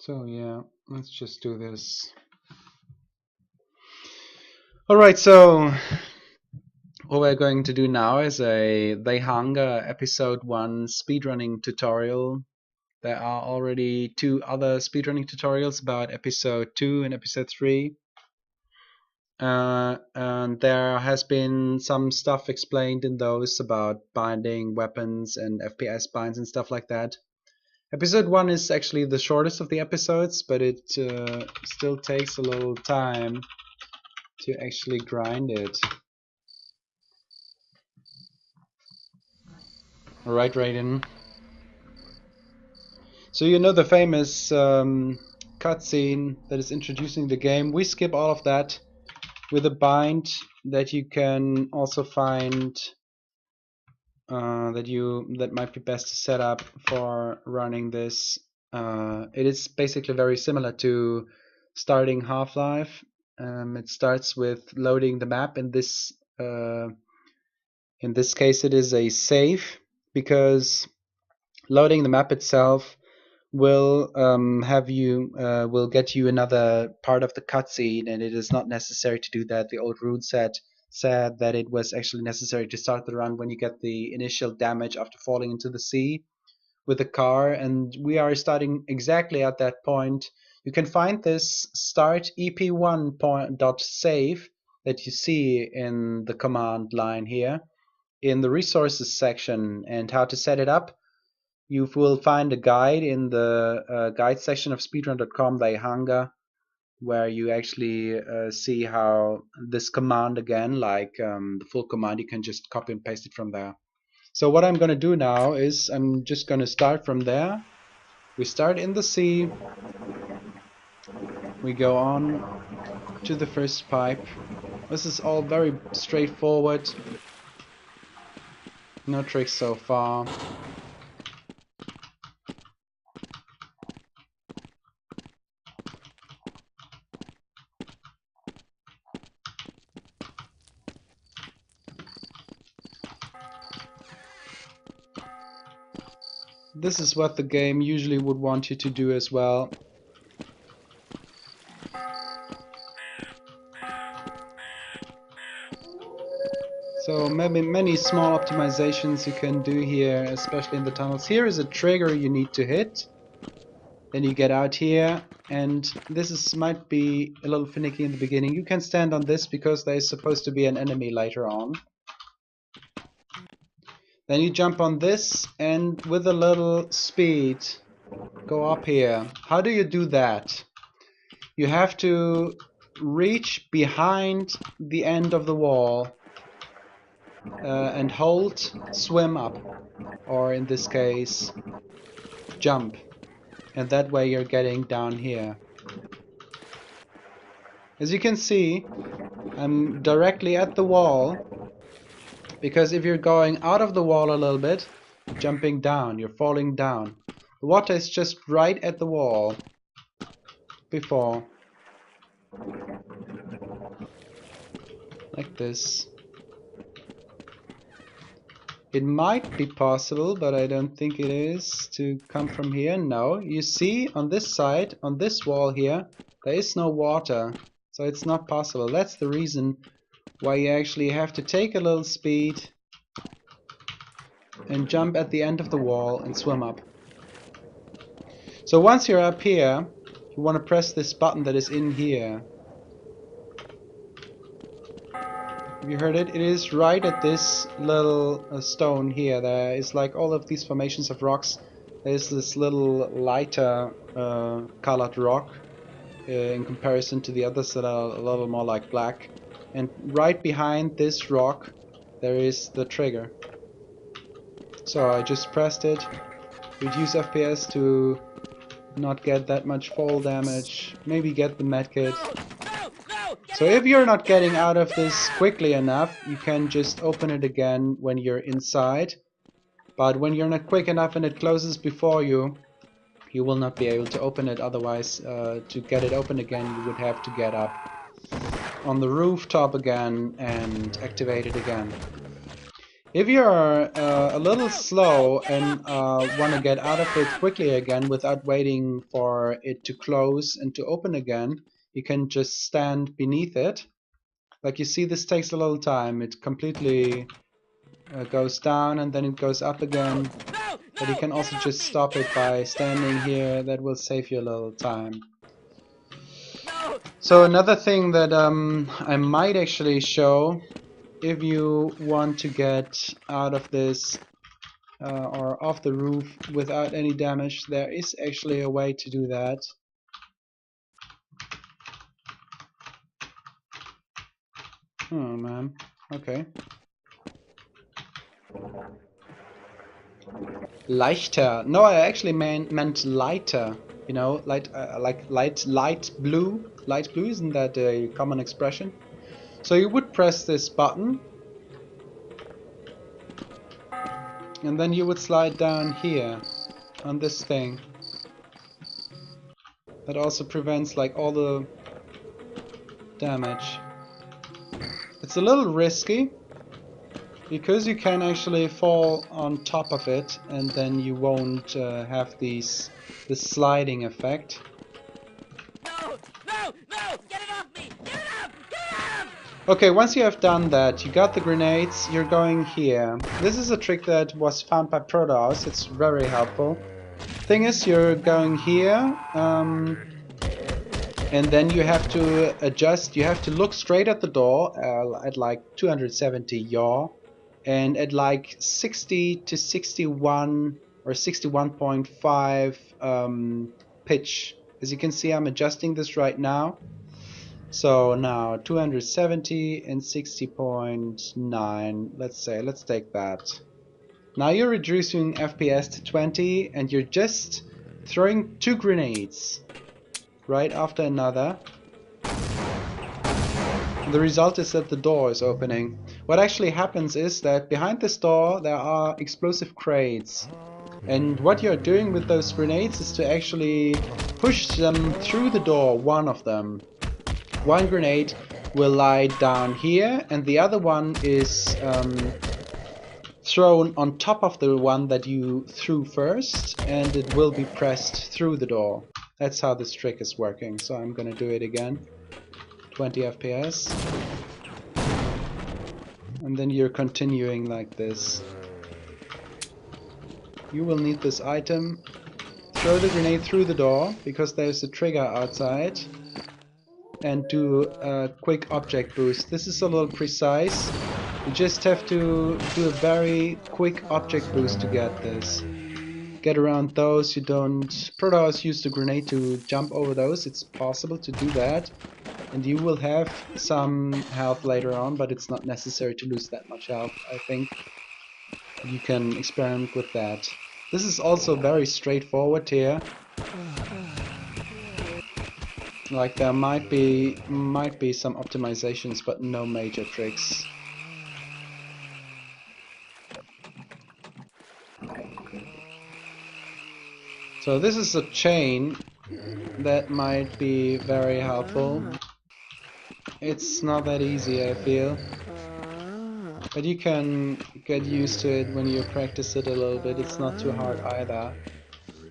So yeah, let's just do this. Alright, so what we're going to do now is a The Hunger episode 1 speedrunning tutorial. There are already 2 other speedrunning tutorials about episode 2 and episode 3. And there has been some stuff explained in those about binding weapons and FPS binds and stuff like that. Episode 1 is actually the shortest of the episodes, but it still takes a little time to actually grind it. Alright, Raiden. So you know the famous cutscene that is introducing the game. We skip all of that with a bind that you can also find that might be best to set up for running this. It is basically very similar to starting Half-Life. It starts with loading the map. In this case, it is a save, because loading the map itself will will get you another part of the cutscene, and it is not necessary to do that. The old rule set said that it was actually necessary to start the run when you get the initial damage after falling into the sea with the car, and we are starting exactly at that point. You can find this start ep1.save that you see in the command line here in the resources section, and how to set it up. You will find a guide in the guide section of speedrun.com, The Hunger, where you actually see how this command again, like the full command, you can just copy and paste it from there. So what I'm going to do now is I'm just going to start from there. We start in the sea. We go on to the first pipe. This is all very straightforward. No tricks so far. This is what the game usually would want you to do as well. So maybe many small optimizations you can do here, especially in the tunnels. Here is a trigger you need to hit. Then you get out here, and might be a little finicky in the beginning. You can stand on this because there is supposed to be an enemy later on. Then you jump on this, and with a little speed go up here. How do you do that? You have to reach behind the end of the wall and hold swim up, or in this case jump, and that way you're getting down here. As you can see, I'm directly at the wall, because if you're going out of the wall a little bit, jumping down, you're falling down. The water is just right at the wall before, like this. It might be possible, but I don't think it is, to come from here. No, you see on this side, on this wall here, there is no water, so it's not possible. That's the reason why you actually have to take a little speed and jump at the end of the wall and swim up. So once you're up here, you want to press this button that is in here. Have you heard it? It is right at this little stone here. There is, like all of these formations of rocks, there is this little lighter colored rock in comparison to the others that are a little more like black. And right behind this rock there is the trigger. So I just pressed it. Reduce FPS to not get that much fall damage. Maybe get the medkit. So if you're not getting out of this quickly enough, you can just open it again when you're inside. But when you're not quick enough and it closes before you, you will not be able to open it. Otherwise, to get it open again, you would have to get up on the rooftop again and activate it again. If you're a little slow and want to get out of it quickly again without waiting for it to close and to open again, you can just stand beneath it. Like you see, this takes a little time. It completely goes down and then it goes up again. But you can also just stop it by standing here. That will save you a little time. So another thing that I might actually show, if you want to get out of this or off the roof without any damage, there is actually a way to do that. Oh man, okay. Leichter. No, I actually meant lighter. You know, like light blue. Light blue, isn't that a common expression? So you would press this button, and then you would slide down here on this thing. That also prevents like all the damage. It's a little risky because you can actually fall on top of it and then you won't have this sliding effect. No! No! No! Get it off me! Get it off! Get it off! Okay, once you have done that, you got the grenades, you're going here. This is a trick that was found by Protos. It's very helpful. Thing is, you're going here, and then you have to adjust. You have to look straight at the door at like 270 yaw, and at like 60 to 61 or 61.5 pitch. As you can see, I'm adjusting this right now. So now 270 and 60.9. Let's take that. Now you're reducing FPS to 20 and you're just throwing 2 grenades right after another. The result is that the door is opening. What actually happens is that behind this door there are explosive crates. And what you're doing with those grenades is to actually push them through the door, one of them. One grenade will lie down here and the other one is thrown on top of the one that you threw first, and it will be pressed through the door. That's how this trick is working. So I'm gonna do it again. 20 FPS. And then you're continuing like this. You will need this item. Throw the grenade through the door because there's a trigger outside. And do a quick object boost. This is a little precise. You just have to do a very quick object boost to get this. Get around those. You don't... Protoss used a grenade to jump over those. It's possible to do that. And you will have some health later on, but it's not necessary to lose that much health, I think. You can experiment with that. This is also very straightforward here. Like there might be some optimizations, but no major tricks. So this is a chain that might be very helpful. It's not that easy, I feel. But you can get used to it when you practice it a little bit. It's not too hard either.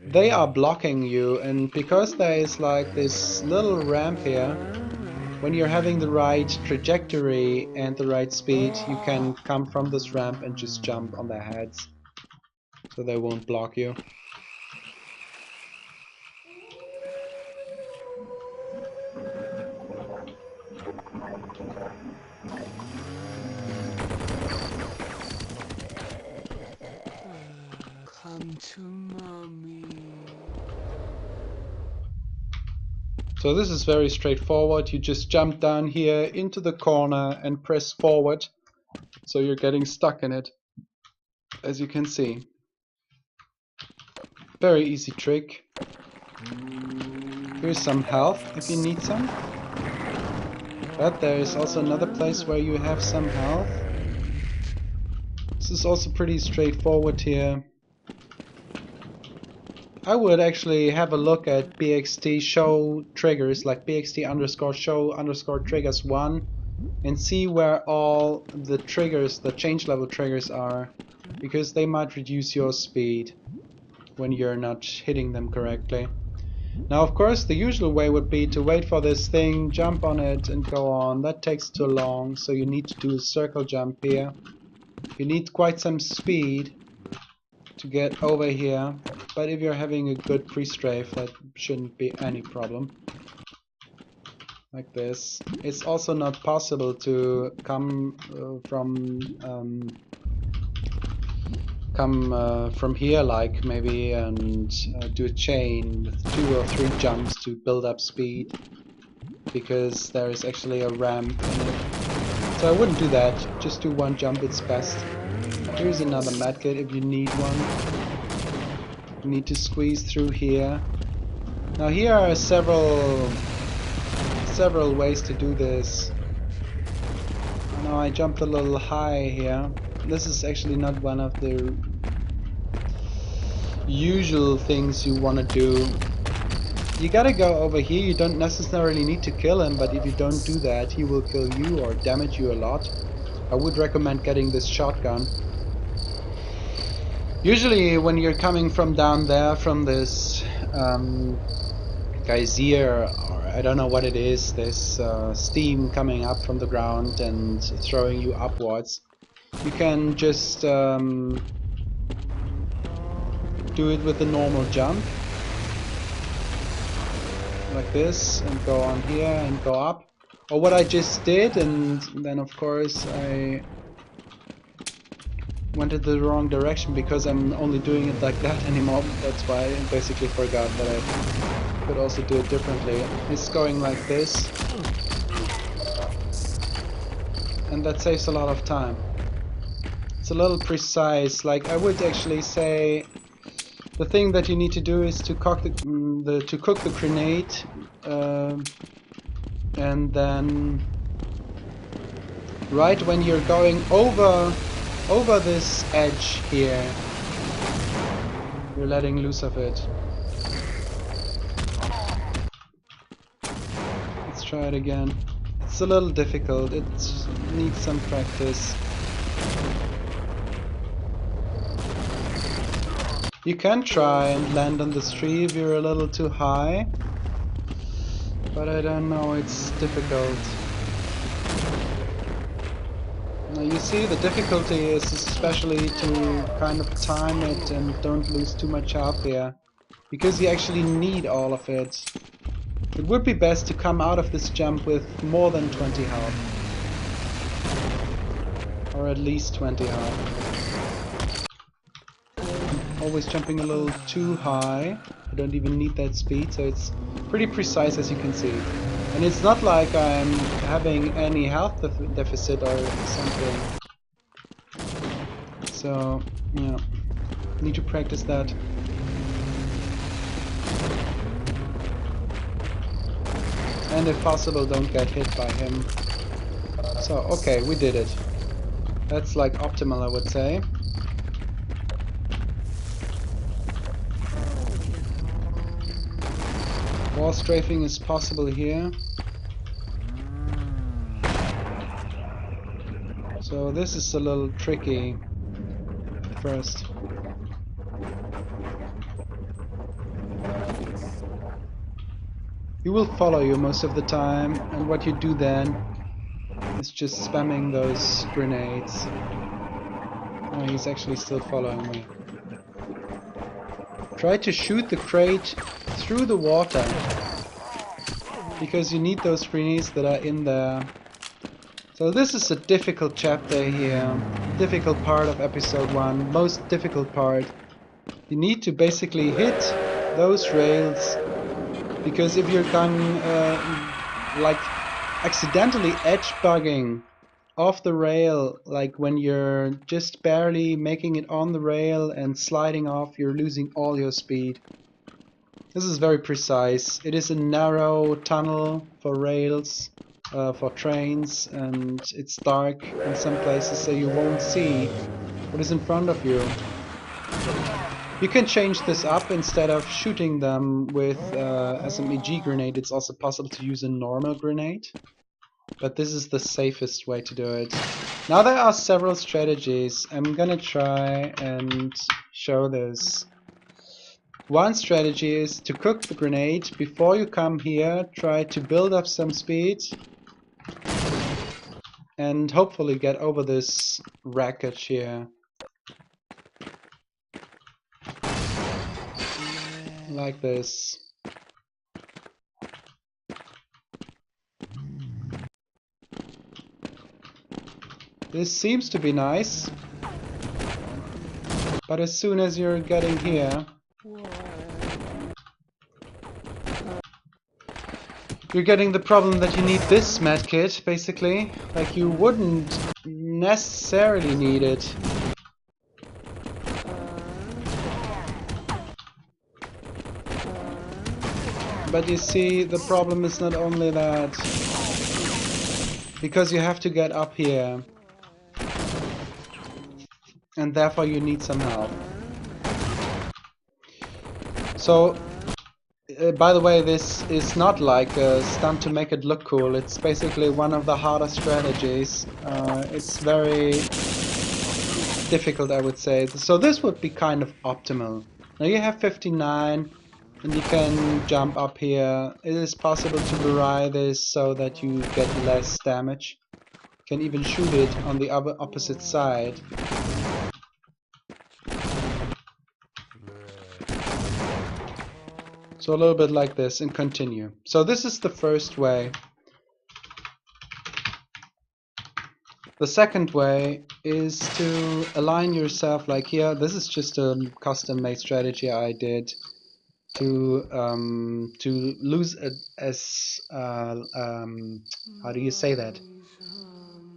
They are blocking you, and because there is like this little ramp here, when you're having the right trajectory and the right speed, you can come from this ramp and just jump on their heads. So they won't block you. Come to mommy. So this is very straightforward. You just jump down here into the corner and press forward. So you're getting stuck in it, as you can see. Very easy trick. Here's some health if you need some. But there is also another place where you have some health. This is also pretty straightforward here. I would actually have a look at BXT show triggers, like BXT underscore show underscore triggers 1. and see where all the triggers, the change level triggers are, because they might reduce your speed when you're not hitting them correctly. Now, of course, the usual way would be to wait for this thing, jump on it, and go on. That takes too long, so you need to do a circle jump here. You need quite some speed to get over here, but if you're having a good pre-strafe, that shouldn't be any problem. Like this. It's also not possible to come from here, like maybe, and do a chain with 2 or 3 jumps to build up speed, because there is actually a ramp in it. So I wouldn't do that. Just do 1 jump, it's best. Here's another medkit if you need one. You need to squeeze through here. Now here are several ways to do this. I know I jumped a little high here. This is actually not one of the usual things you want to do. You gotta go over here. You don't necessarily need to kill him, but if you don't do that, he will kill you or damage you a lot. I would recommend getting this shotgun. Usually when you're coming from down there, from this geyser, or I don't know what it is, this steam coming up from the ground and throwing you upwards, you can just do it with the normal jump, like this, and go on here and go up. Or what I just did, and then of course I went in the wrong direction because I'm only doing it like that anymore. That's why I basically forgot that I could also do it differently. It's going like this, and that saves a lot of time. It's a little precise. Like, I would actually say the thing that you need to do is to cook the grenade, and then right when you're going over this edge here, you're letting loose of it. Let's try it again. It's a little difficult. It needs some practice. You can try and land on this tree if you're a little too high, but I don't know, it's difficult. Now you see, the difficulty is especially to kind of time it and don't lose too much health here, because you actually need all of it. It would be best to come out of this jump with more than 20 health, or at least 20 health. Always jumping a little too high. I don't even need that speed, so it's pretty precise, as you can see. And it's not like I'm having any health deficit or something. So, yeah, need to practice that. And if possible, don't get hit by him. So, okay, we did it. That's like optimal, I would say. Wall strafing is possible here. So this is a little tricky at first. He will follow you most of the time, and what you do then is just spamming those grenades. Oh, he's actually still following me. Try to shoot the crate through the water, because you need those grenades that are in there. So this is a difficult chapter here, difficult part of episode 1, most difficult part. You need to basically hit those rails, because if you're going like accidentally edge bugging off the rail, like when you're just barely making it on the rail and sliding off, you're losing all your speed. This is very precise. It is a narrow tunnel for rails, for trains, and it's dark in some places, so you won't see what is in front of you. You can change this up. Instead of shooting them with SMEG grenade, it's also possible to use a normal grenade. but this is the safest way to do it. Now there are several strategies. I'm gonna try and show this. One strategy is to cook the grenade before you come here, try to build up some speed, and hopefully get over this wreckage here. Like this. This seems to be nice, but as soon as you're getting here, you're getting the problem that you need this medkit, basically. Like, you wouldn't necessarily need it. But you see, the problem is not only that. Because you have to get up here. And therefore you need some help. So, by the way, this is not like a stunt to make it look cool. It's basically one of the harder strategies. It's very difficult, I would say. So this would be kind of optimal. Now you have 59, and you can jump up here. It is possible to vary this so that you get less damage. You can even shoot it on the opposite side. So a little bit like this and continue. So this is the first way. The second way is to align yourself like here. This is just a custom-made strategy I did to lose how do you say that?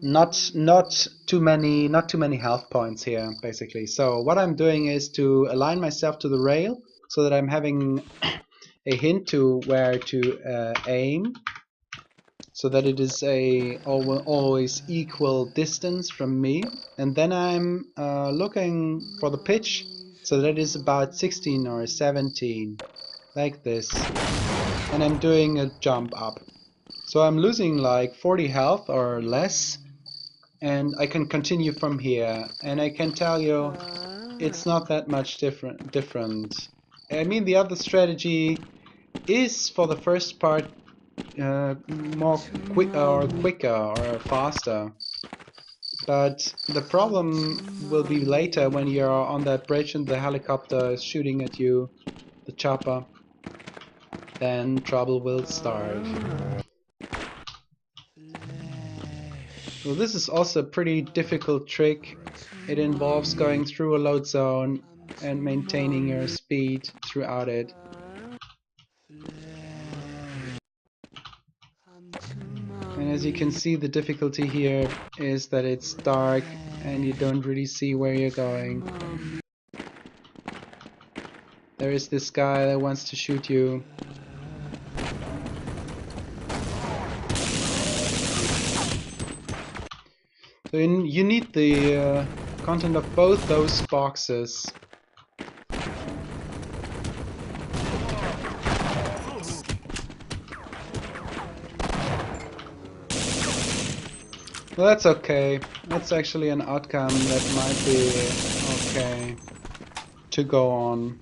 Not too many health points here, basically. So what I'm doing is to align myself to the rail so that I'm having a hint to where to aim, so that it is a always equal distance from me, and then I'm looking for the pitch, so that is about 16 or 17, like this, and I'm doing a jump up. So I'm losing like 40 health or less, and I can continue from here, and I can tell you it's not that much different. I mean, the other strategy is for the first part more quicker or faster, but the problem will be later when you're on that bridge and the helicopter is shooting at you, the chopper. Then trouble will start. So this is also a pretty difficult trick. It involves going through a load zone and maintaining your speed throughout it. And as you can see, the difficulty here is that it's dark and you don't really see where you're going. There is this guy that wants to shoot you. So you need the content of both those boxes. Well, that's okay. That's actually an outcome that might be okay to go on.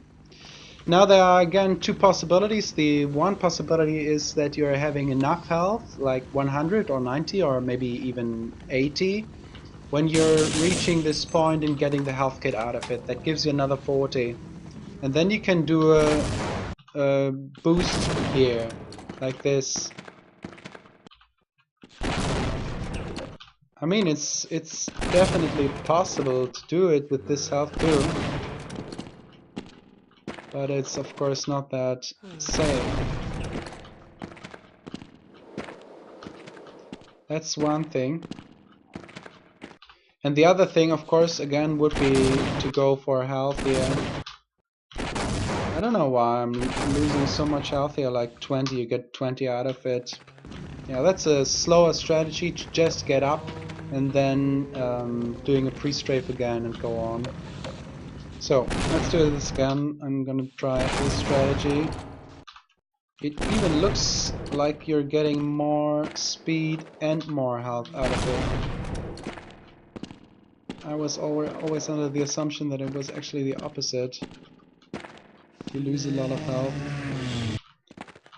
Now there are again two possibilities. The one possibility is that you're having enough health, like 100 or 90 or maybe even 80, when you're reaching this point and getting the health kit out of it. That gives you another 40. And then you can do a boost here, like this. I mean, it's definitely possible to do it with this health too, but it's of course not that safe. That's one thing. And the other thing, of course, again, would be to go for health here. I don't know why I'm losing so much health here, like 20, you get 20 out of it. Yeah, that's a slower strategy to just get up and then doing a pre-strafe again and go on. So let's do this again. I'm gonna try this strategy. It even looks like you're getting more speed and more health out of it. I was always under the assumption that it was actually the opposite. You lose a lot of health.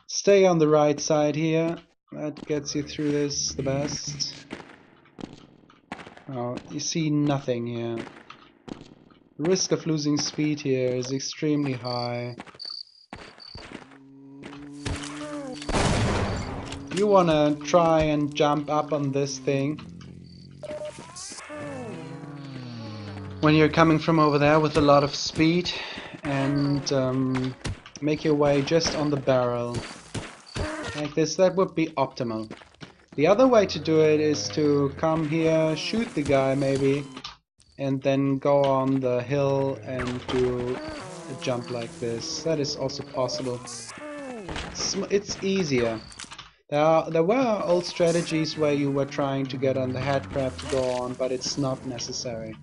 Stay on the right side here. That gets you through this the best. Oh, you see nothing here. The risk of losing speed here is extremely high. You wanna try and jump up on this thing when you're coming from over there with a lot of speed, and make your way just on the barrel like this. That would be optimal. The other way to do it is to come here, shoot the guy maybe, and then go on the hill and do a jump like this. That is also possible. It's easier. There were old strategies where you were trying to get on the headcrab to go on, but it's not necessary.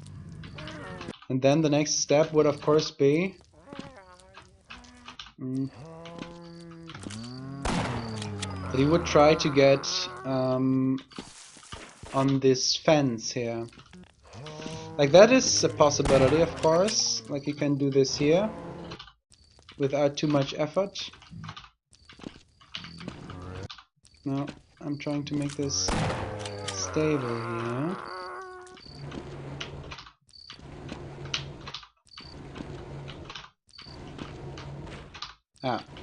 And then the next step would of course be that you would try to get on this fence here. Like, that is a possibility, of course. Like, you can do this here without too much effort. No, I'm trying to make this stable here.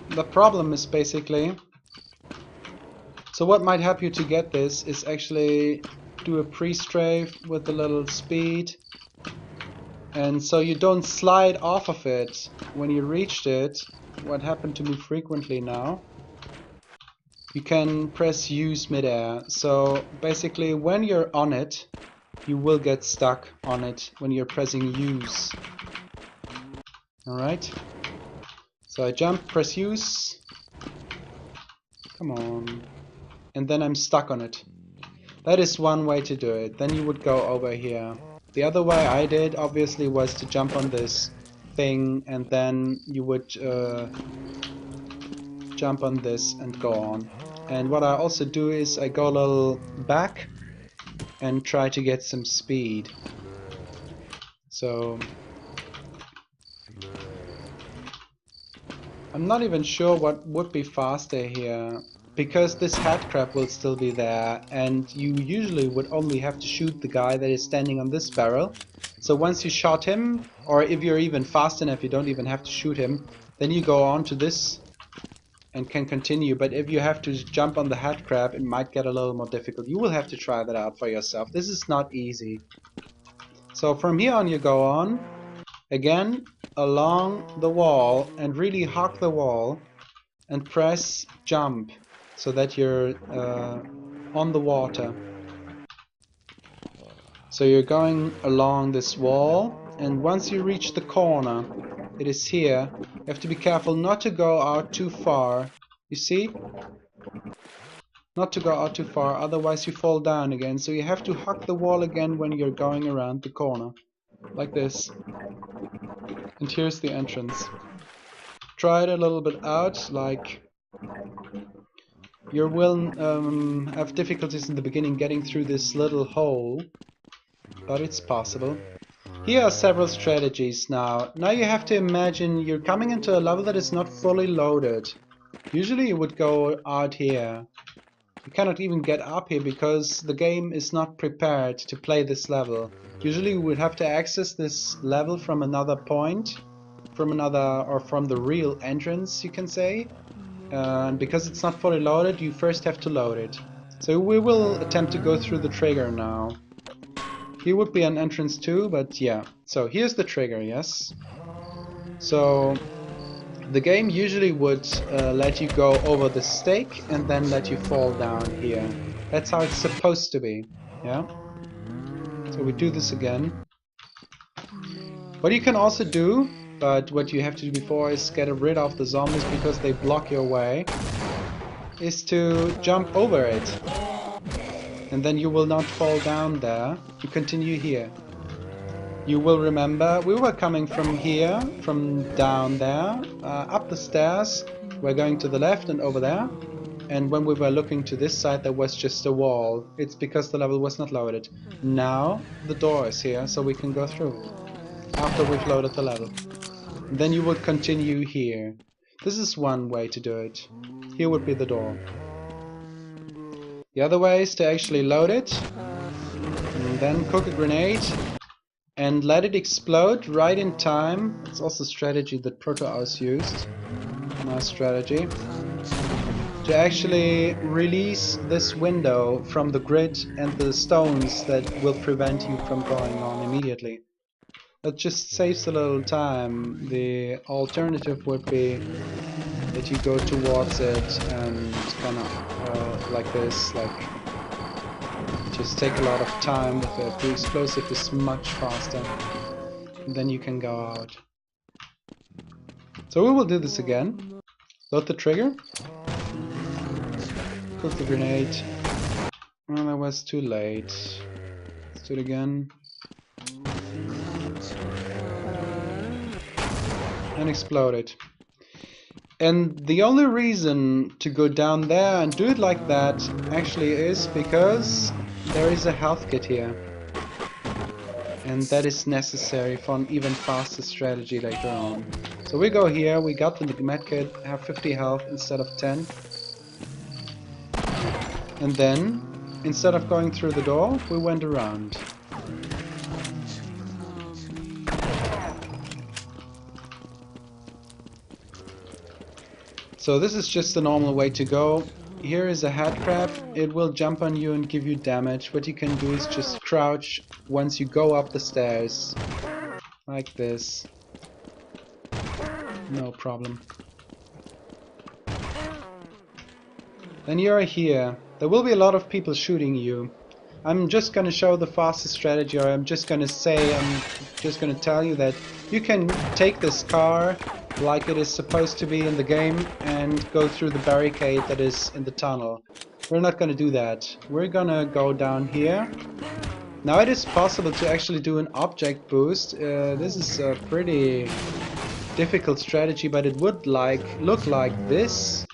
The problem is basically... So what might help you to get this is actually do a pre-strafe with a little speed. And so you don't slide off of it when you reached it. What happened to me frequently now. You can press use midair. So basically when you're on it, you will get stuck on it when you're pressing use. Alright. So I jump, press use. Come on. And then I'm stuck on it. That is one way to do it. Then you would go over here. The other way I did obviously was to jump on this thing, and then you would jump on this and go on. And what I also do is I go a little back and try to get some speed. So I'm not even sure what would be faster here, because this headcrab will still be there, and you usually would only have to shoot the guy that is standing on this barrel. So once you shot him, or if you're even fast enough, you don't even have to shoot him, then you go on to this and can continue. But if you have to jump on the headcrab, it might get a little more difficult. You will have to try that out for yourself. This is not easy. So from here on you go on, again, along the wall, and really hug the wall, and press jump, so that you're on the water. So you're going along this wall, and once you reach the corner, it is here. You have to be careful not to go out too far. You see? Not to go out too far, otherwise you fall down again. So you have to hug the wall again when you're going around the corner. Like this. And here's the entrance. Try it a little bit out, like... You will have difficulties in the beginning getting through this little hole, but it's possible. Here are several strategies now. Now you have to imagine you're coming into a level that is not fully loaded. Usually you would go out here. You cannot even get up here because the game is not prepared to play this level. Usually you would have to access this level from another point, from the real entrance, you can say. And because it's not fully loaded, you first have to load it. So we will attempt to go through the trigger now. Here would be an entrance too, but yeah. So here's the trigger, yes. So the game usually would let you go over the stake and then let you fall down here. That's how it's supposed to be, yeah. So we do this again. What you can also do, but what you have to do before is get rid of the zombies because they block your way, is to jump over it. And then you will not fall down there. You continue here. You will remember we were coming from here, from down there, up the stairs, we're going to the left and over there. And when we were looking to this side, there was just a wall. It's because the level was not loaded. Now the door is here, so we can go through after we've loaded the level. Then you would continue here. This is one way to do it. Here would be the door. The other way is to actually load it, and then cook a grenade, and let it explode right in time. It's also a strategy that Proto-Aus used. Nice strategy. To actually release this window from the grid and the stones that will prevent you from going on immediately. That just saves a little time. The alternative would be that you go towards it and kind of like this, like just take a lot of time with it. The explosive is much faster, and then you can go out. So we will do this again. Load the trigger. Cook the grenade. Well, that was too late. Let's do it again. And explode it. And the only reason to go down there and do it like that actually is because there is a health kit here. And that is necessary for an even faster strategy later on. So we go here, we got the medkit, have 50 health instead of 10. And then, instead of going through the door, we went around. So this is just the normal way to go. Here is a headcrab. It will jump on you and give you damage. What you can do is just crouch once you go up the stairs. Like this. No problem. Then you're here. There will be a lot of people shooting you. I'm just gonna show the fastest strategy, or I'm just gonna tell you that you can take this car like it is supposed to be in the game and go through the barricade that is in the tunnel. We're not gonna do that. We're gonna go down here. Now it is possible to actually do an object boost. This is a pretty difficult strategy, but it would look like this.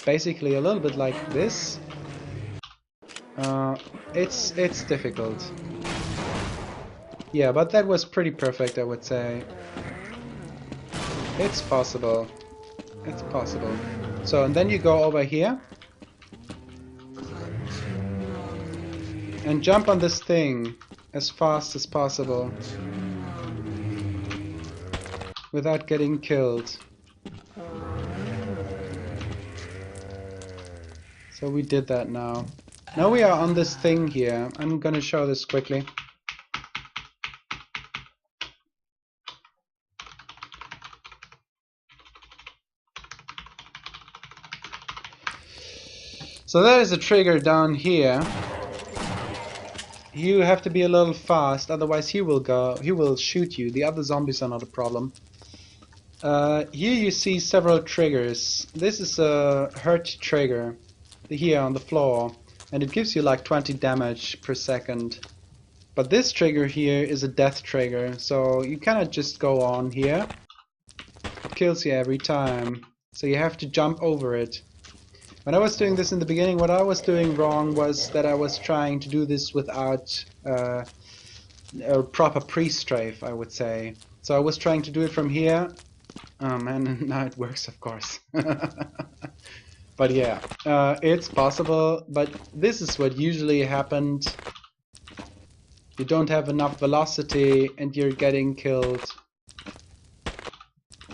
Basically a little bit like this. It's difficult. Yeah, but that was pretty perfect, I would say. It's possible. It's possible. So, and then you go over here and jump on this thing as fast as possible without getting killed. So we did that now. Now we are on this thing here. I'm gonna show this quickly. So there is a trigger down here. You have to be a little fast, otherwise he will shoot you. The other zombies are not a problem. Here you see several triggers. This is a hurt trigger here on the floor, and it gives you like 20 damage per second. But this trigger here is a death trigger, so you cannot just go on here. It kills you every time, so you have to jump over it. When I was doing this in the beginning, what I was doing wrong was that I was trying to do this without a proper pre-strafe, I would say. So I was trying to do it from here. And now it works, of course. But yeah, it's possible, but this is what usually happened. You don't have enough velocity and you're getting killed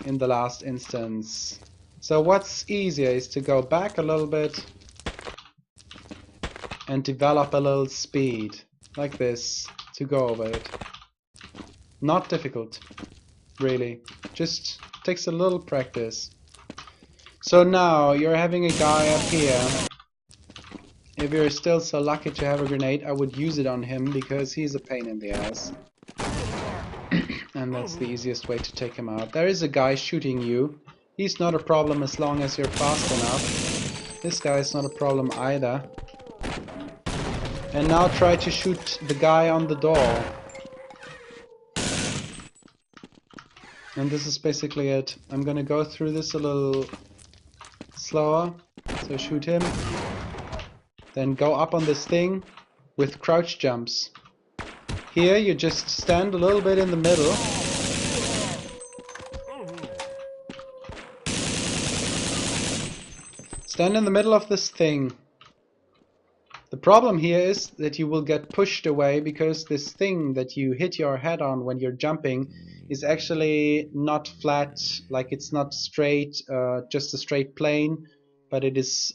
in the last instance. So what's easier is to go back a little bit and develop a little speed, like this, to go over it. Not difficult, really. Just takes a little practice. So now you're having a guy up here. If you're still so lucky to have a grenade, I would use it on him because he's a pain in the ass. And that's the easiest way to take him out. There is a guy shooting you. He's not a problem as long as you're fast enough. This guy is not a problem either. And now try to shoot the guy on the door. And this is basically it. I'm gonna go through this a little slower. So shoot him. Then go up on this thing with crouch jumps. Here you just stand a little bit in the middle. Stand in the middle of this thing. The problem here is that you will get pushed away because this thing that you hit your head on when you're jumping is actually not flat, like it's not straight, just a straight plane, but it is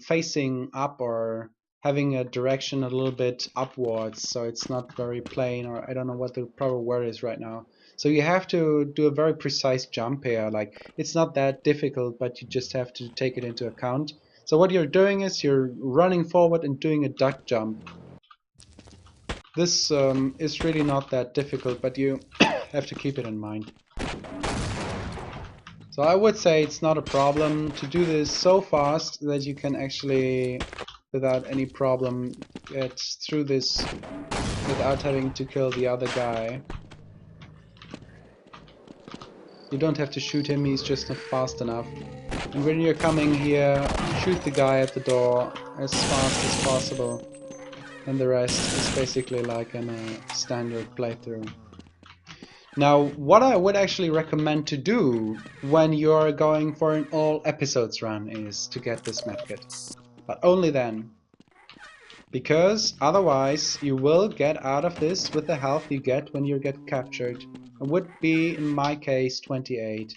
facing up or having a direction a little bit upwards, so it's not very plain, or I don't know what the proper word is right now. So you have to do a very precise jump here. Like, it's not that difficult, but you just have to take it into account. So what you're doing is you're running forward and doing a duck jump. This is really not that difficult, but you have to keep it in mind. So I would say it's not a problem to do this so fast that you can actually, without any problem, get through this without having to kill the other guy. You don't have to shoot him, he's just not fast enough. And when you're coming here, shoot the guy at the door as fast as possible. And the rest is basically like in a standard playthrough. Now, what I would actually recommend to do when you're going for an all episodes run is to get this medkit. But only then. Because otherwise you will get out of this with the health you get when you get captured. It would be, in my case, 28.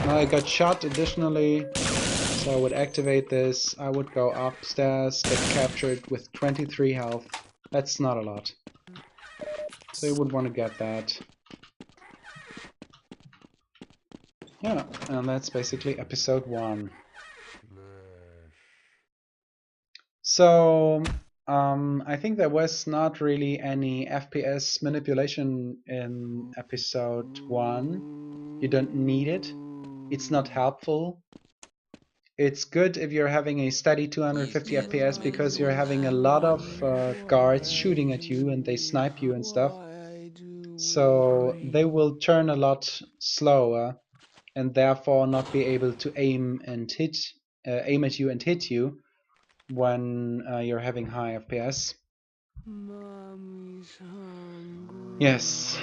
Now I got shot additionally, so I would activate this, I would go upstairs, get captured with 23 health. That's not a lot. So you would want to get that. Yeah, and that's basically episode 1. So, I think there was not really any FPS manipulation in episode 1. You don't need it. It's not helpful. It's good if you're having a steady 250 FPS because you're having a lot of guards shooting at you and they snipe you and stuff. So they will turn a lot slower and therefore not be able to aim at you and hit you when you're having high FPS. Yes,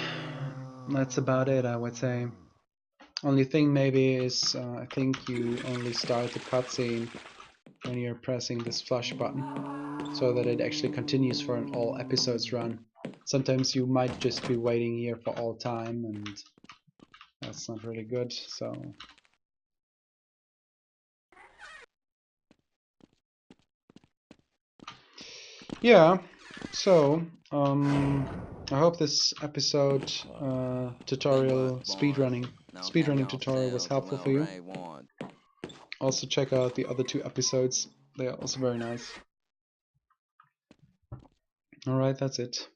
that's about it, I would say. Only thing maybe is I think you only start the cutscene when you're pressing this flush button so that it actually continues for an all episodes run. Sometimes you might just be waiting here for all time and that's not really good, so yeah. So I hope this episode speedrunning tutorial was helpful for you. Also check out the other 2 episodes, they are also very nice. Alright, that's it.